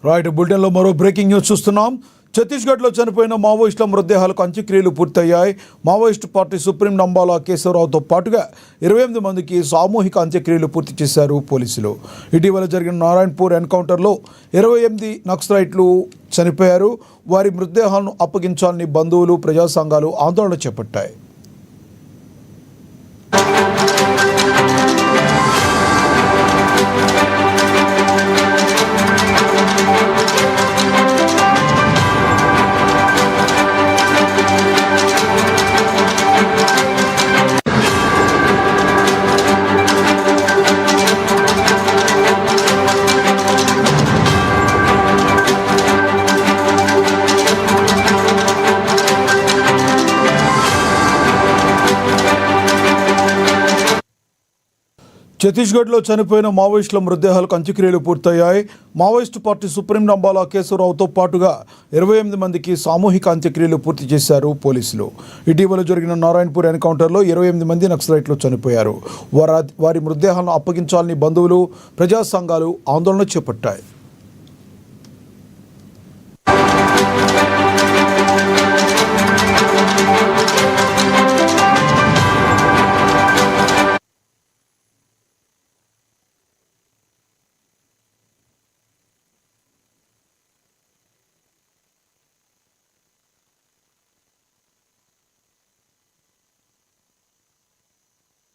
Right బులెటిన్లో మరో breaking news చూస్తున్నాం. ఛత్తీస్గఢ్లో చనిపోయిన మావోయిస్టుల మృతదేహాలకు అంత్యక్రియలు పూర్తయ్యాయి. మావోయిస్టు పార్టీ సుప్రీం నంబాల కేశవరావుతో పాటుగా 28 మందికి సామూహిక అంత్యక్రియలు పూర్తి చేశారు పోలీసులు. ఇటీవల జరిగిన నారాయణపూర్ ఎన్కౌంటర్లో 28 నక్సలైట్లు చనిపోయారు. వారి మృతదేహాలను అప్పగించాలని బంధువులు, ప్రజా సంఘాలు ఆందోళన చేపట్టాయి. ఛత్తీస్గఢ్లో చనిపోయిన మావోయిస్టుల మృతదేహాలకు అంత్యక్రియలు పూర్తయ్యాయి. మావోయిస్టు పార్టీ సుప్రీం నంబాల కేశవరావుతో పాటుగా 28 మందికి సామూహిక అంత్యక్రియలు పూర్తి చేశారు పోలీసులు. ఇటీవల జరిగిన నారాయణపూర్ ఎన్కౌంటర్లో 28 మంది నక్సలైట్లు చనిపోయారు. వారి మృతదేహాలను అప్పగించాలని బంధువులు, ప్రజా సంఘాలు ఆందోళన చేపట్టాయి.